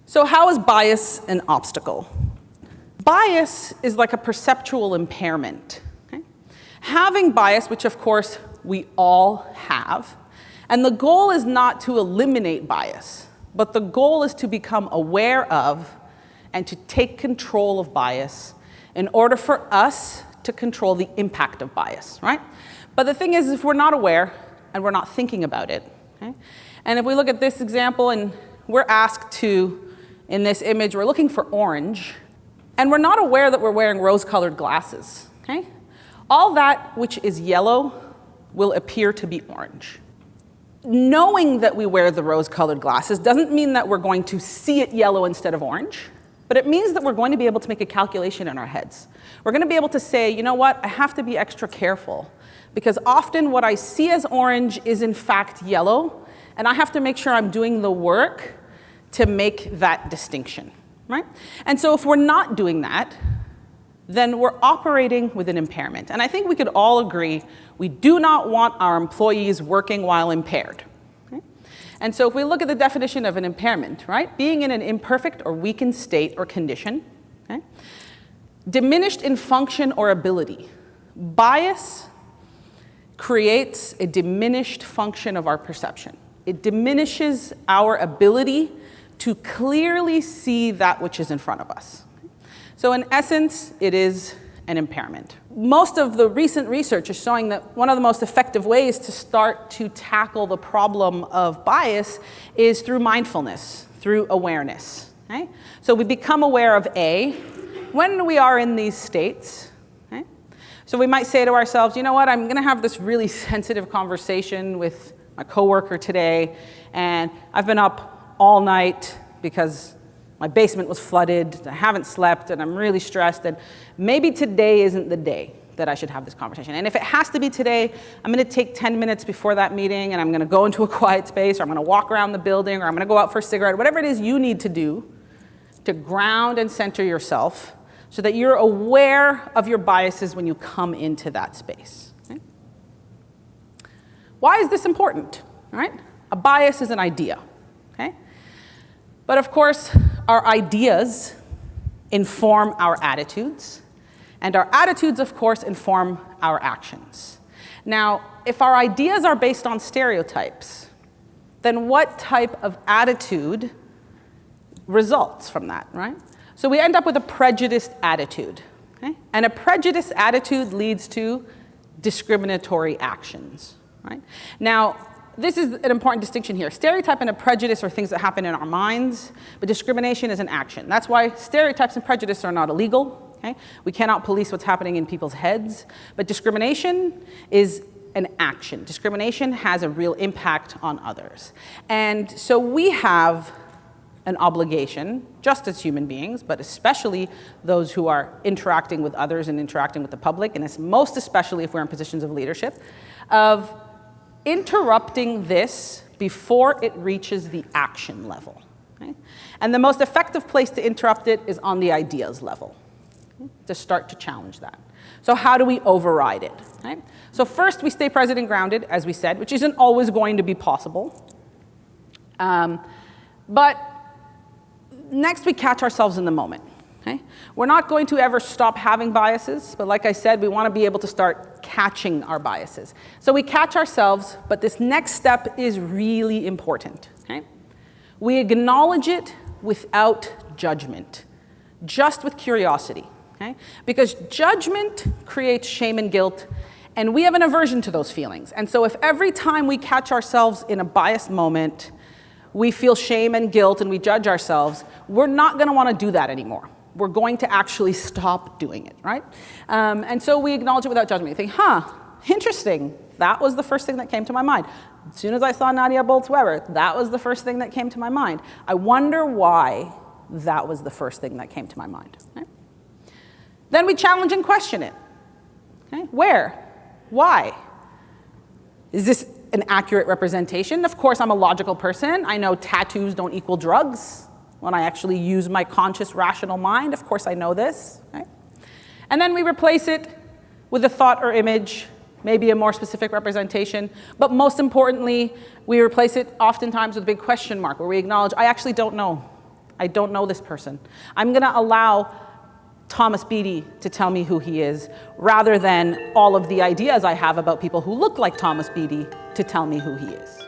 So how is bias an obstacle? Bias is like a perceptual impairment. Okay? Having bias, which of course we all have, and the goal is not to eliminate bias, but the goal is to become aware of and to take control of bias in order for us to control the impact of bias, right? But the thing is, if we're not aware and we're not thinking about it, okay? And if we look at this example and we're asked to, in this image, we're looking for orange, and we're not aware that we're wearing rose-colored glasses, okay? All that which is yellow will appear to be orange. Knowing that we wear the rose-colored glasses doesn't mean that we're going to see it yellow instead of orange, but it means that we're going to be able to make a calculation in our heads. We're going to be able to say, you know what, I have to be extra careful, because often what I see as orange is in fact yellow, and I have to make sure I'm doing the work to make that distinction, right? And so if we're not doing that, then we're operating with an impairment. And I think we could all agree we do not want our employees working while impaired. Okay? And so if we look at the definition of an impairment, right? Being in an imperfect or weakened state or condition, okay? Diminished in function or ability. Bias creates a diminished function of our perception. It diminishes our ability to clearly see that which is in front of us. So in essence, it is an impairment. Most of the recent research is showing that one of the most effective ways to start to tackle the problem of bias is through mindfulness, through awareness. Okay? So we become aware of A, when we are in these states. Okay? So we might say to ourselves, you know what, I'm going to have this really sensitive conversation with my coworker today, and I've been up all night because my basement was flooded, I haven't slept, and I'm really stressed, and maybe today isn't the day that I should have this conversation. And if it has to be today, I'm going to take 10 minutes before that meeting, and I'm going to go into a quiet space, or I'm going to walk around the building, or I'm going to go out for a cigarette, whatever it is you need to do to ground and center yourself so that you're aware of your biases when you come into that space. Okay? Why is this important? All right? A bias is an idea. Okay? But of course, our ideas inform our attitudes, and our attitudes, of course, inform our actions. Now, if our ideas are based on stereotypes, then what type of attitude results from that, right? So we end up with a prejudiced attitude, okay? And a prejudiced attitude leads to discriminatory actions, right? Now, this is an important distinction here. Stereotype and a prejudice are things that happen in our minds, but discrimination is an action. That's why stereotypes and prejudice are not illegal. Okay? We cannot police what's happening in people's heads, but discrimination is an action. Discrimination has a real impact on others. And so we have an obligation, just as human beings, but especially those who are interacting with others and interacting with the public, and it's most especially if we're in positions of leadership, of interrupting this before it reaches the action level. Okay? And the most effective place to interrupt it is on the ideas level, okay? To start to challenge that. So how do we override it? Okay? So first, we stay present and grounded, as we said, which isn't always going to be possible. But next, we catch ourselves in the moment. Okay? We're not going to ever stop having biases, but like I said, we want to be able to start catching our biases. So we catch ourselves, but this next step is really important. Okay? We acknowledge it without judgment, just with curiosity. Okay? Because judgment creates shame and guilt, and we have an aversion to those feelings. And so if every time we catch ourselves in a biased moment, we feel shame and guilt and we judge ourselves, we're not going to want to do that anymore. We're going to actually stop doing it, right? And so we acknowledge it without judgment. You think, interesting. That was the first thing that came to my mind. As soon as I saw Nadia Bolz-Weber, that was the first thing that came to my mind. I wonder why that was the first thing that came to my mind. Right? Then we challenge and question it. Okay? Where? Why? Is this an accurate representation? Of course, I'm a logical person. I know tattoos don't equal drugs. When I actually use my conscious, rational mind, of course I know this. Right? And then we replace it with a thought or image, maybe a more specific representation. But most importantly, we replace it oftentimes with a big question mark, where we acknowledge, I actually don't know. I don't know this person. I'm going to allow Thomas Beattie to tell me who he is, rather than all of the ideas I have about people who look like Thomas Beattie to tell me who he is.